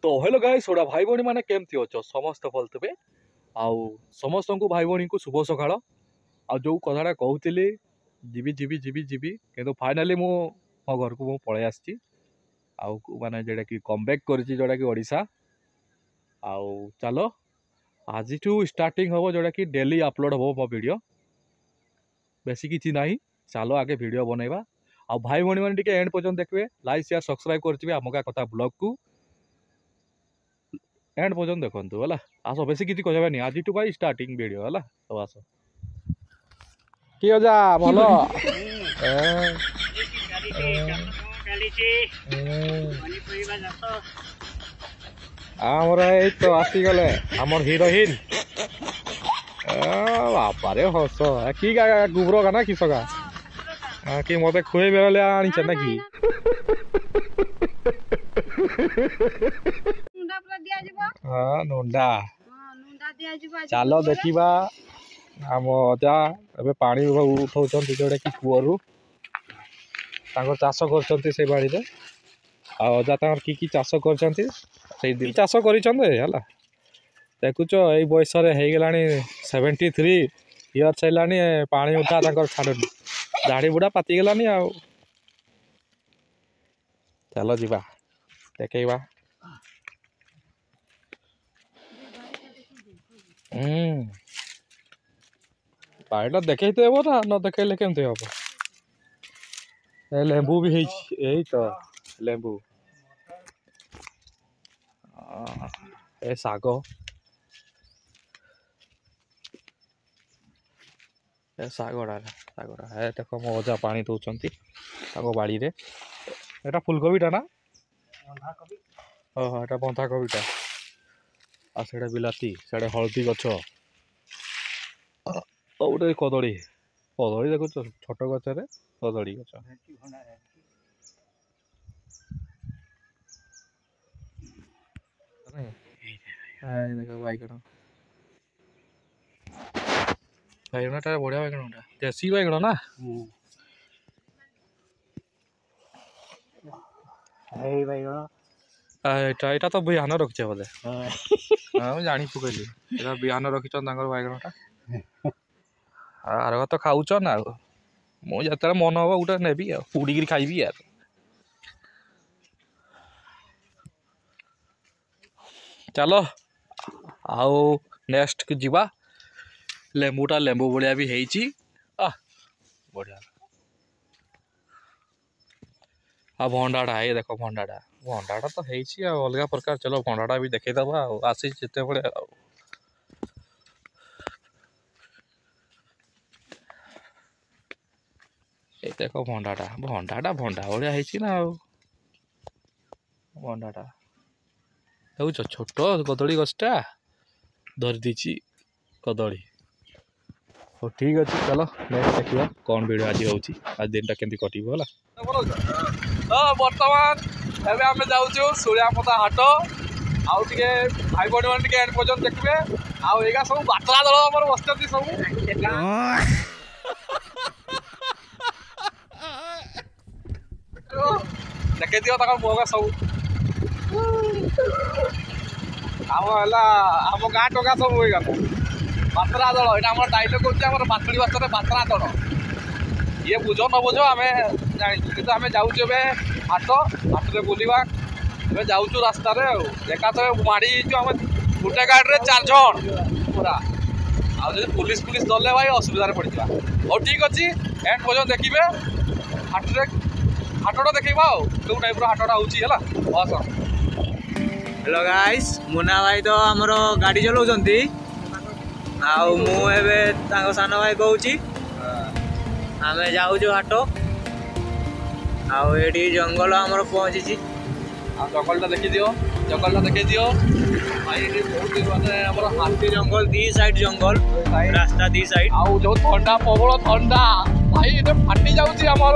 तो hello guys Voda भाई भौणी माने केमती अछ समस्त भल थे आउ समस्त को भाई भौणी को शुभ सकाळ आ जो कथाटा कहूली जीवी जीवी जीवी जीवी किंतु फाइनाली मो घर को मु पळै आछि आउ माने जेडा कि कमबैक करछि जोडा कि ओडिसा आउ चलो आज स्टार्टिंग हम जोड़ा कि डेली अपलोड हम मो वीडियो बेसी किसी ना चलो आगे वीडियो बनैबा आ भाई भौणी माने टिके एंड पर्यंत देखबे लाइक शेयर सब्सक्राइब करथिबे हमका कथा ब्लॉग को एंड पर्यंत देखंतु हला आसो बेसी किसी कहबे नि आज भाई स्टार्टिंग वीडियो हला तो आसो की हो जा भलो आमर ए तो आसी गले आमर हिरोइन बापा रे हस की गुबर गाना किसका कि मते खुए बेले आनी ना कि हाँ नुंडा चलो देखा आम अजा ए पानी उठाऊँ जोड़ा कि कूअरु चाष कर बाड़ी रे अजा कि चाष कर चाष कर देखुच यही बयस होगा 73 इयर्स है पानी उठा छाड़ुनी दाढ़ी बुढ़ा पाती गलानी आउ चलो जीवा देखा पानीटा देखते हे ना न देखले केमती हम लेंबू भी यही तो लेंबू ए साग सागड़ा है देख मो अजा पानी दौरान बाड़ी रे एटा फुलकोबीटा ना हाँ एटा बंधा कोबीटा आ सेटा बिलाती सेटा हलदी गछ गोटे कदली कदली देखो छोट गचरे कदली गछ देख बैगण बैगणटा बढ़िया बैगणटा देसी बैगण ना एटा तो बिहान रखिचे बोधे हाँ जानी पकईली बिहान रखिछन बैगणटा आर तो खाऊच ना मुझे मन हम गोटे नेबी पुड़ी खाइबी यार चलो आउ नेक्स्ट को जीवा लेंबूटा लेंबू भाया भी है बढ़िया आ भंडाटा ये देख भंडाटा तो है अलग प्रकार चलो भंडाटा भी देखा आसी जिते बड़े ये देख भंडाटा भंडा भाया है ना भंडाटा देखो छोट कदली गछटा धरी दीची कदली हो ठीक अच्छे चलो नेक्स्ट देखिए कौन वीडियो आज होची आज दिन केमती कटिबो होला तो वर्तमान एबे हम जाउछु सूर्यापता हाट आउ टिके भाई बड़ी मान टिके एंड पर्यंत देखबे आउ एगा सब बातला दल हमर बसती सब देखे दियो तक मोगा सब आम गाँ टका सब होगा बातरा दल यहाँ डायलॉग कर बातड़ी भाषा बातरा दल ये बुझ न बुझ आम जानी आम जाऊँ हाट हाटे बुलवा जाऊँ रास्त देखा तो माड़ी आम गोटे गाड़ी 4 जन पूरा आज पुलिस पुलिस दले भाई असुविधा पड़ा और ठीक अच्छे एंड पर्यटन देखिए हाटे हाटटा देखा जो टाइप हाटटा होगा बस हेलो गाइस मुना भाई तो आमर गाड़ी चलाउछंती आउ मु एबे तांको सान भाई कहूची आमे जाउछु हाट आउ एडी जंगल आमर पहुंची आ जंगलटा देखि दियो भाई ये बहुत माने हमर हाथी जंगल दी साइड जंगल रास्ता दी साइड आउ जो ठंडा प्रबल ठंडा भाई ये फाटी जाउची हमर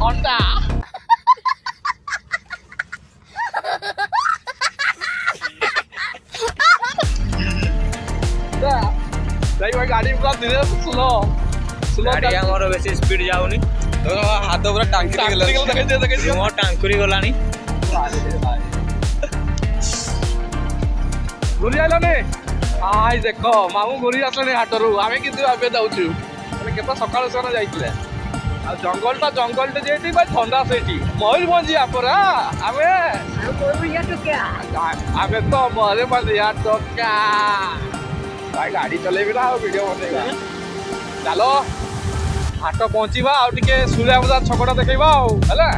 ठंडा गाड़ी पूरा धीरे स्लो गाड़ी हमर बेसी स्पीड जाउनी तो हाथ पूरा टांकुरी गला मो टांकुरी गलानी ঘুরি আইলানি আই দেখ মামু ঘুরি আসলে হাটରୁ ଆମେ କିନ୍ତୁ ଏବେ ଯାଉଛୁ ମାନେ କେତେ ସକାଳୁ ସକାଳୁ ଯାଇଥିଲେ ଆଉ ଜଙ୍ଗଲଟା ଯେଠି ଭାଇ ଥଣ୍ଡା ସେଇଠି ମୟୂରଭଞ୍ଜିଆ ପରା ଆମେ ଆମେ ତ ମୟୂରଭଞ୍ଜିଆ ଟୋକା ଭାଇ ଗାଡ଼ି ଚଲେଇବି ନା ଆଉ ଭିଡ଼ିଓ ବନେଇବା ଚାଲ ହାଟ ପହଞ୍ଚିବା ଆଉ ଟିକେ ସୂର୍ଯ୍ୟ ବଜାର ଛକଟା ଦେଖେଇବା ଆଉ ହେଲା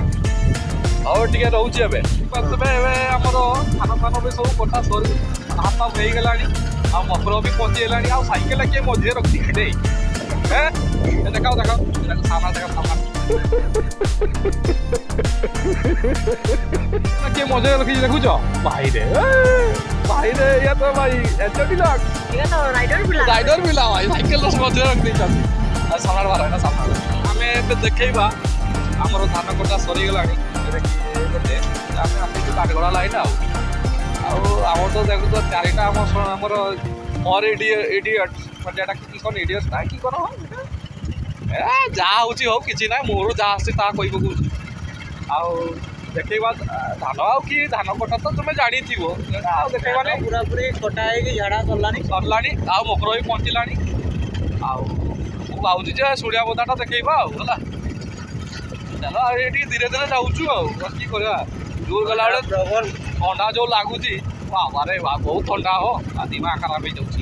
ଆଉ ଟିକେ ରହୁଛି ଏବେ ଏବେ ଆମର ଧାନ ଫାନ ବି ସବୁ କଟା ସରି ହାତ ହେଇଗଲାଣି ଆଉ ମକର ବି ପହଞ୍ଚିଗଲାଣି ଆଉ ସାଇକେଲ କିଏ ମଝିରେ ରଖିକି ଦେଇ ଦେଖାଉ ସାମ୍ନା କିଏ ମଝିରେ ରଖିଛି ଦେଖୁଛ ଭାଇରେ ଇଏ ତ ଭାଇ ରାଇଡର ପିଲା ଭାଇ ସାଇକେଲ ମଝିରେ ରଖିଦେଇଛନ୍ତି ଆଉ ସାମ୍ନାରେ ବାହାର ନା ସାମ୍ନାରେ ଆମେ ଏବେ ଦେଖେଇବା ଆମର ଧାନ କଟା ସରିଗଲାଣି ଗୋଟେ ଆମେ ଆସିଛୁ କାଠଗଡ଼ା ଲାଇନ୍ ଆଉ ଆମର ତ ଦେଖୁଛ ଚାରିଟା ଆମର ମୋର ଇଡିୟଟ୍ ମାନେ ଏଇଟା କି କ'ଣ ଇଡିୟଟ୍ ନା କି କ'ଣ ଯାହା ହେଉଛି ହଉ କିଛି ନାହିଁ ମୋର ଯାହା ଆସୁଛି ତାହା କହି ପକଉଛି ଆଉ ଦେଖେଇବା ଧାନ ଆଉ କି ଧାନ କଟା ତ ତୁମେ ଜାଣିଥିବ ଆଉ ଦେଖେଇବାନି ପୁରାପୁରି କଟା ହେଇକି ଝାଡ଼ା ସରିଲାଣି ଆଉ ମକର ବି ପହଞ୍ଚିଲାଣି ଆଉ ମୁଁ ଭାବୁଛି ଯେ ସୂର୍ଯ୍ୟ ବଦାଟା ଦେଖେଇବା ଆଉ ହେଲା ଚାଲ ଆଉ ଟିକେ ଧୀରେ ଧୀରେ ଯାଉଛୁ ଆଉ କି କରିବା ଦୂର ଗଲାବେଳେ ପ୍ରବଳ ଥଣ୍ଡା ଯେଉଁ ଲାଗୁଛି ବାବାରେ ବହୁତ ଥଣ୍ଡା ହବ ଆଉ ଦିମାଗ ଖରାପ ହେଇଯାଉଛି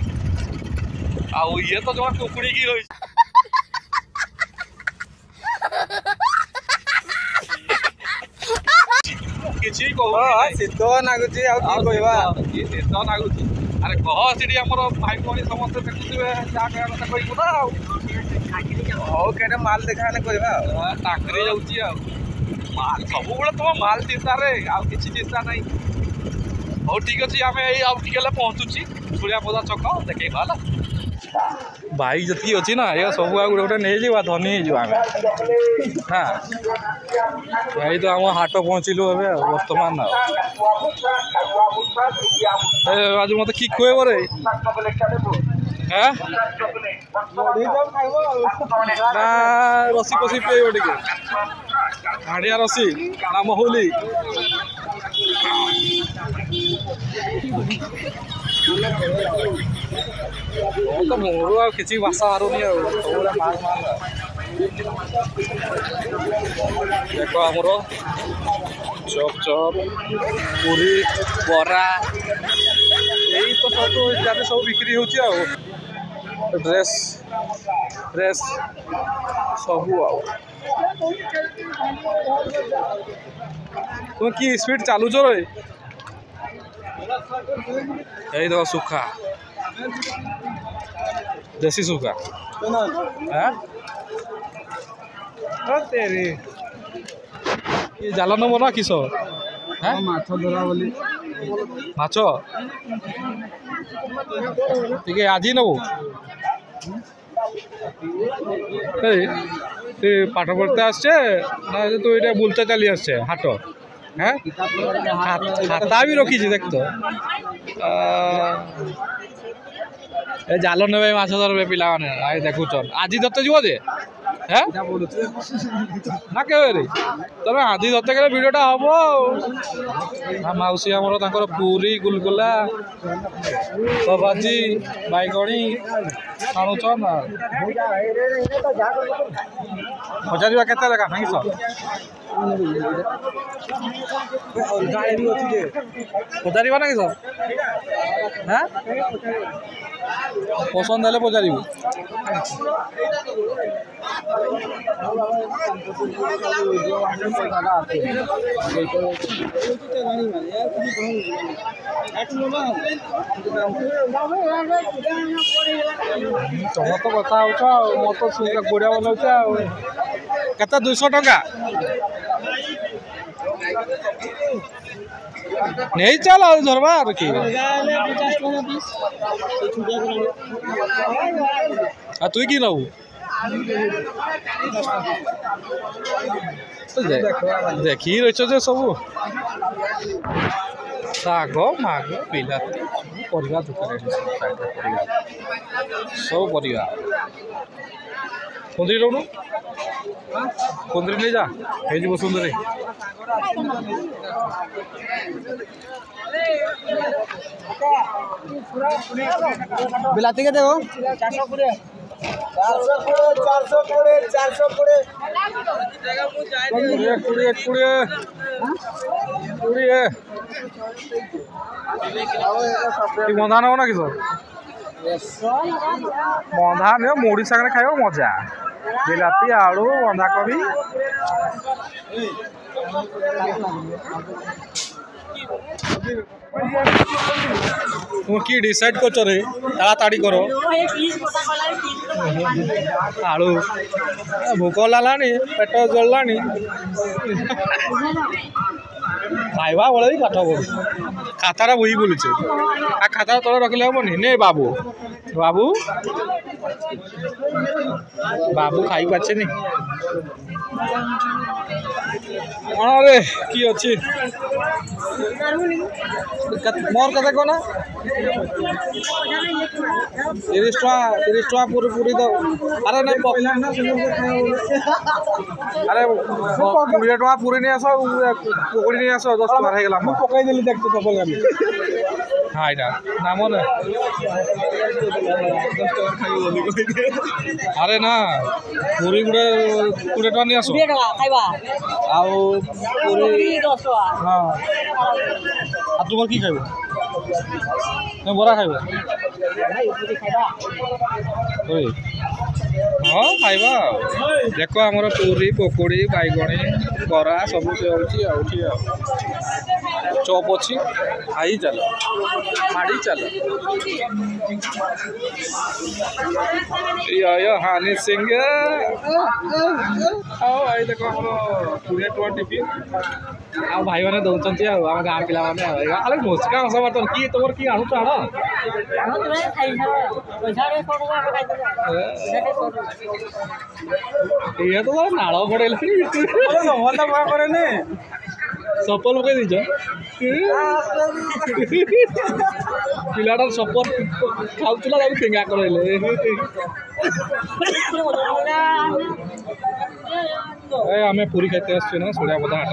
ଆଉ ଇଏ ତ ଜମା ଟୁକୁଡ଼ିକି ରହିଛି କିଛି ଶୀତ ଲାଗୁଛି ଆଉ କି କହିବା ଶୀତ ଲାଗୁଛି ଆରେ କହ ସେଠି ଆମର ଭାଇ ଭଉଣୀ ସମସ୍ତେ ଦେଖୁଥିବେ ଯାହା କହିବା କଥା କହିବୁ ନା ଆଉ ହଉ କେତେ ମାଲ ଦେଖା ହେଲେ କରିବା ଆଉ ଚାକିରି ଯାଉଛି ଆଉ ମାଲ ସବୁବେଳେ ତମ ମାଲ ଚିନ୍ତାରେ ଆଉ କିଛି ଚିନ୍ତା ନାହିଁ ହଉ ଠିକ୍ ଅଛି ଆମେ ଏଇ ଆଉ ଟିକେ ହେଲେ ପହଞ୍ଚୁଛି ସୂର୍ଯ୍ୟ ବଜାର ଛକ ଦେଖେଇବା ହେଲା ବାଇକ୍ ଯେତିକି ଅଛି ନା ଏ ସବୁ ଆଉ ଗୋଟେ ନେଇଯିବା ଧନୀ ହେଇଯିବା ଆମେ ହଁ ଏଇ ତ ଆମ ହାଟ ପହଞ୍ଚିଲୁ ଏବେ ଆଉ ବର୍ତ୍ତମାନ ଆଉ ଆଜି ମୋତେ କି ଖୁଏବ ରେ ନା ରସି କଷି ପିଏବ ଟିକେ ହାଡ଼ିଆ ରସି ନା ମହୁଲି ତ ମୋର ଆଉ କିଛି ଭାଷା ବାହାରୁନି ଆଉ ସବୁଗୁଡ଼ା ମାଲ ଦେଖ ଆମର ଚପ୍ ପୁରୀ ବରା ଏଇ ତ ସବୁ ଇତ୍ୟାଦି ସବୁ ବିକ୍ରି ହେଉଛି ଆଉ ଡ୍ରେସ୍ ସବୁ ଆଉ ତୁମେ କି ସ୍ପିଡ୍ ଚାଲୁଛ ରେ এই দেখো সুখা দেশি সুখা জাল নব না কিস মাছ ধরা বলি মাছ টিকে আজি নেবু তুই পাঠ পড়তে আসছে না তুই এটা বুলতে চালি আসছে হাট হ্যাঁ খাতা भी रखी देख तो ए जाल ने माछ धरबे पिला माने आइ देखुछन आजी धरते जीव जे हैं ना के रे तबे आजी धरते गेले वीडियोटा हबो आ माउसी हमरो ताकर पूरी गुलगुला सबाजी बाइगणी खानुछन पचारिबा केते लेखा भाईस पचारिबा ना किस हाँ पसंद हेले पचारिबु ତମ ତ କଥା ହଉଛ ଆଉ ମୋ ତ ଗୋଡ଼ିଆ ବନଉଛ ଆଉ କେତେ 200 ଟଙ୍କା नहीं चल और धरवा रखी तु कि नबू देखी रही सब शाग माग बिलाती परिवा दुकान सब परिवा कुंदरी रोनु कुंदरी ले जा सुंदरी बिलाती के देखो 420 बंधा नब ना किस बंधा नियो मुड़ी सागर खाइब मजा बिलाती आलू बंधा कोबी तुम कि डिसाइड कर ताड़ी कर आलू भोक लानी पेट जल्लानी खाइबा बेले भी काठ पड़ू खातार बोही बोलुचे आ खाता तले रखले हेनी ने बाबू बाबू बाबू खाई पाचे नी अरे की अच्छी मोर कते कोना 30 टका पूरी दो अरे नहीं अरे 20 टका पूरी नहीं आस पकड़ी नहीं आस 10 टका है गला मु पकाई देली देख तो सफल गाली हां इटा नाम ना अरे ना पूरी गुडे 20 टका नहीं आसो 20 टका खाइबा आउ पूरी 10 टका हां आ तुम की खाइबो मैं बरा खाइबो भाई पूरी खाइबा ओए हां खाइबा देखो हमर पूरी पकोड़ी बाइगणी बरा सब होची आउची चॉप अच्छी आई चलो माड़ी चलो यो हानि सिंह आओ आई देखो हमर 20 टका टिफिन आ भाई माने दउचंती आ हम गां पिला माने खाली मुस्का हंसा मारतन की तोर की आनु चाड़ तुम्हें खाइ पैसा रे कोन खाइ ये तो नाड़ पड़ेल सपल पकई दीच पिलाटा सपर खाऊला टेंगा करले आम पूरी खाते आसना सोड़िया बदा हाट